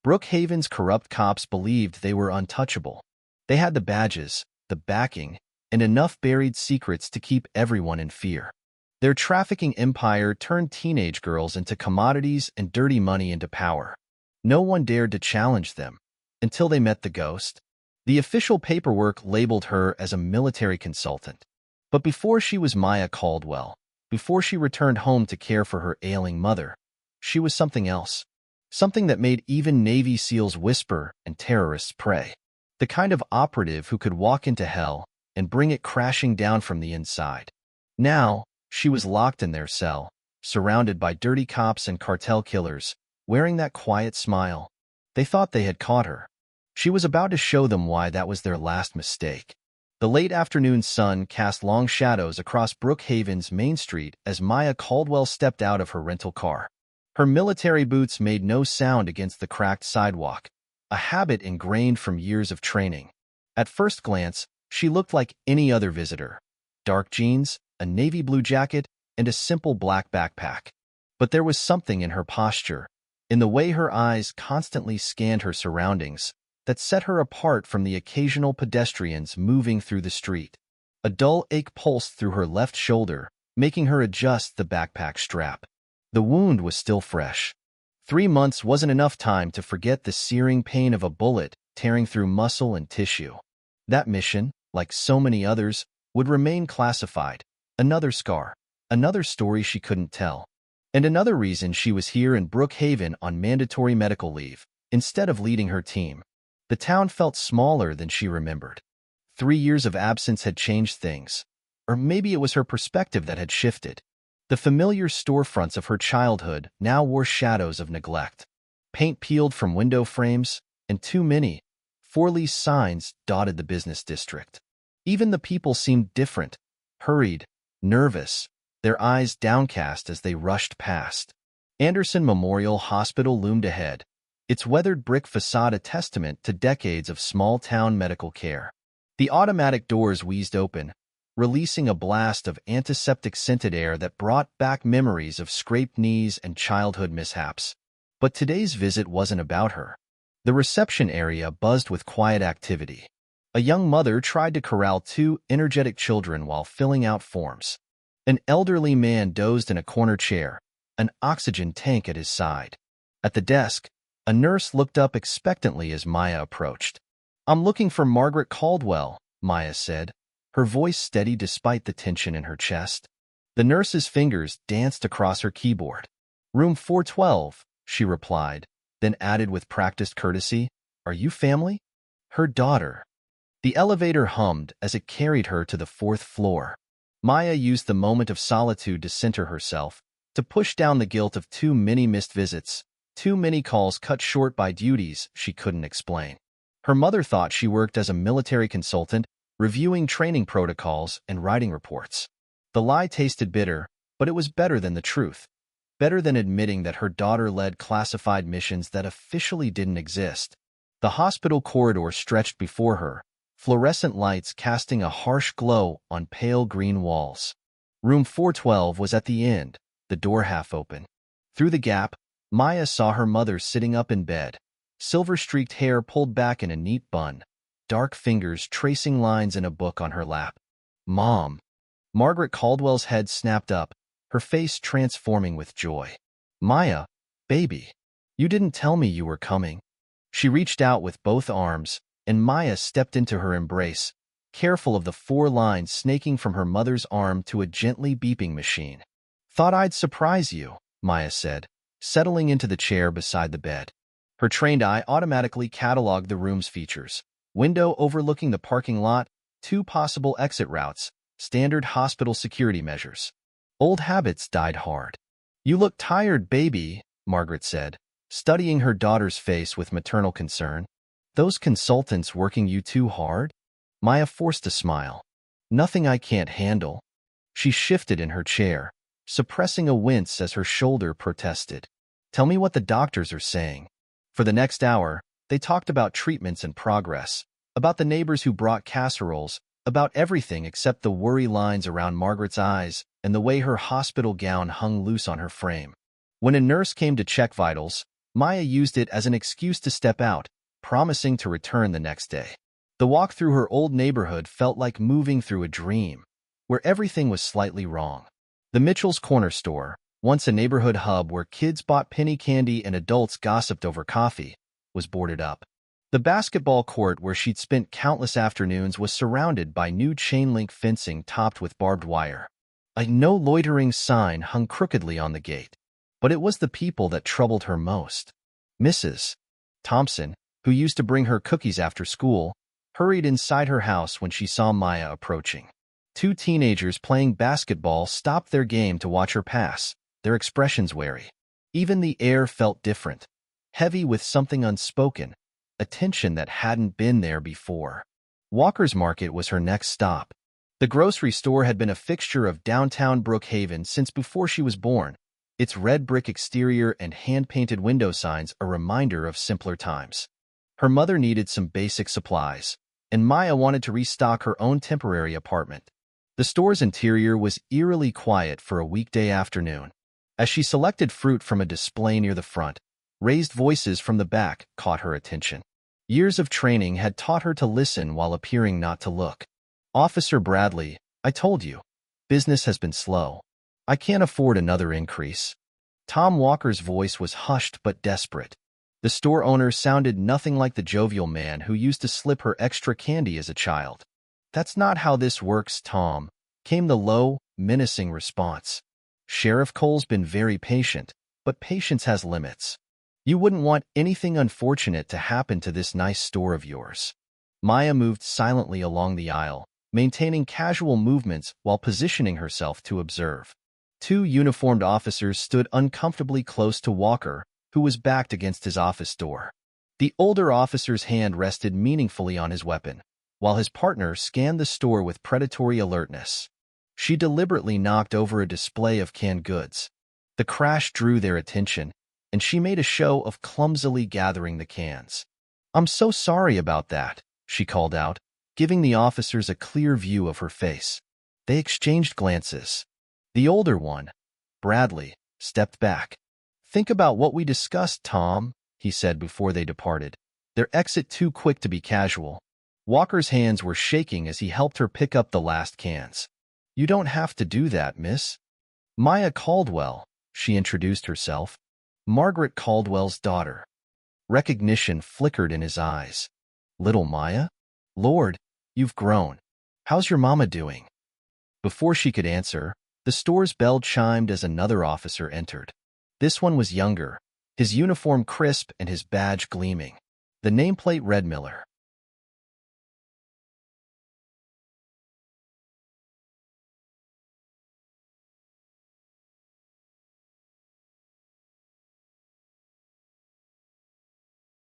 Brookhaven's corrupt cops believed they were untouchable. They had the badges, the backing, and enough buried secrets to keep everyone in fear. Their trafficking empire turned teenage girls into commodities and dirty money into power. No one dared to challenge them, until they met the ghost. The official paperwork labeled her as a military consultant. But before she was Maya Caldwell, before she returned home to care for her ailing mother, she was something else. Something that made even Navy SEALs whisper and terrorists pray. The kind of operative who could walk into hell and bring it crashing down from the inside. Now, she was locked in their cell, surrounded by dirty cops and cartel killers, wearing that quiet smile. They thought they had caught her. She was about to show them why that was their last mistake. The late afternoon sun cast long shadows across Brookhaven's Main Street as Maya Caldwell stepped out of her rental car. Her military boots made no sound against the cracked sidewalk, a habit ingrained from years of training. At first glance, she looked like any other visitor. Dark jeans, a navy blue jacket, and a simple black backpack. But there was something in her posture, in the way her eyes constantly scanned her surroundings, that set her apart from the occasional pedestrians moving through the street. A dull ache pulsed through her left shoulder, making her adjust the backpack strap. The wound was still fresh. 3 months wasn't enough time to forget the searing pain of a bullet tearing through muscle and tissue. That mission, like so many others, would remain classified. Another scar, another story she couldn't tell. And another reason she was here in Brookhaven on mandatory medical leave, instead of leading her team. The town felt smaller than she remembered. 3 years of absence had changed things. Or maybe it was her perspective that had shifted. The familiar storefronts of her childhood now wore shadows of neglect. Paint peeled from window frames, and too many for-lease signs dotted the business district. Even the people seemed different, hurried, nervous, their eyes downcast as they rushed past. Anderson Memorial Hospital loomed ahead, its weathered brick facade a testament to decades of small-town medical care. The automatic doors wheezed open, releasing a blast of antiseptic-scented air that brought back memories of scraped knees and childhood mishaps. But today's visit wasn't about her. The reception area buzzed with quiet activity. A young mother tried to corral 2 energetic children while filling out forms. An elderly man dozed in a corner chair, an oxygen tank at his side. At the desk, a nurse looked up expectantly as Maya approached. "I'm looking for Margaret Caldwell," Maya said, her voice steady despite the tension in her chest. The nurse's fingers danced across her keyboard. "Room 412, she replied, then added with practiced courtesy, "Are you family?" Her daughter. The elevator hummed as it carried her to the 4th floor. Maya used the moment of solitude to center herself, to push down the guilt of too many missed visits, too many calls cut short by duties she couldn't explain. Her mother thought she worked as a military consultant, reviewing training protocols and writing reports. The lie tasted bitter, but it was better than the truth. Better than admitting that her daughter led classified missions that officially didn't exist. The hospital corridor stretched before her, fluorescent lights casting a harsh glow on pale green walls. Room 412 was at the end, the door half open. Through the gap, Maya saw her mother sitting up in bed, silver-streaked hair pulled back in a neat bun, dark fingers tracing lines in a book on her lap. "Mom." Margaret Caldwell's head snapped up, her face transforming with joy. "Maya, baby, you didn't tell me you were coming." She reached out with both arms, and Maya stepped into her embrace, careful of the 4 lines snaking from her mother's arm to a gently beeping machine. "Thought I'd surprise you," Maya said, settling into the chair beside the bed. Her trained eye automatically cataloged the room's features. Window overlooking the parking lot, 2 possible exit routes, standard hospital security measures. Old habits died hard. "You look tired, baby," Margaret said, studying her daughter's face with maternal concern. "Those consultants working you too hard?" Maya forced a smile. "Nothing I can't handle." She shifted in her chair, suppressing a wince as her shoulder protested. "Tell me what the doctors are saying." For the next hour, they talked about treatments and progress, about the neighbors who brought casseroles, about everything except the worry lines around Margaret's eyes and the way her hospital gown hung loose on her frame. When a nurse came to check vitals, Maya used it as an excuse to step out, promising to return the next day. The walk through her old neighborhood felt like moving through a dream, where everything was slightly wrong. The Mitchell's Corner Store, once a neighborhood hub where kids bought penny candy and adults gossiped over coffee, was boarded up. The basketball court where she'd spent countless afternoons was surrounded by new chain-link fencing topped with barbed wire. A no loitering sign hung crookedly on the gate. But it was the people that troubled her most. Mrs. Thompson, who used to bring her cookies after school, hurried inside her house when she saw Maya approaching. Two teenagers playing basketball stopped their game to watch her pass, their expressions wary. Even the air felt different, heavy with something unspoken, a tension that hadn't been there before. Walker's Market was her next stop. The grocery store had been a fixture of downtown Brookhaven since before she was born, its red brick exterior and hand-painted window signs a reminder of simpler times. Her mother needed some basic supplies, and Maya wanted to restock her own temporary apartment. The store's interior was eerily quiet for a weekday afternoon. As she selected fruit from a display near the front, raised voices from the back caught her attention. Years of training had taught her to listen while appearing not to look. "Officer Bradley, I told you. Business has been slow. I can't afford another increase." Tom Walker's voice was hushed but desperate. The store owner sounded nothing like the jovial man who used to slip her extra candy as a child. "That's not how this works, Tom," came the low, menacing response. "Sheriff Cole's been very patient, but patience has limits. You wouldn't want anything unfortunate to happen to this nice store of yours." Maya moved silently along the aisle, maintaining casual movements while positioning herself to observe. Two uniformed officers stood uncomfortably close to Walker, who was backed against his office door. The older officer's hand rested meaningfully on his weapon, while his partner scanned the store with predatory alertness. She deliberately knocked over a display of canned goods. The crash drew their attention, and she made a show of clumsily gathering the cans. "I'm so sorry about that," she called out, giving the officers a clear view of her face. They exchanged glances. The older one, Bradley, stepped back. "Think about what we discussed, Tom," he said before they departed, their exit too quick to be casual. Walker's hands were shaking as he helped her pick up the last cans. "You don't have to do that, miss." "Maya Caldwell," she introduced herself. "Margaret Caldwell's daughter." Recognition flickered in his eyes. "Little Maya? Lord, you've grown. How's your mama doing?" Before she could answer, the store's bell chimed as another officer entered. This one was younger, his uniform crisp and his badge gleaming. The nameplate read Miller.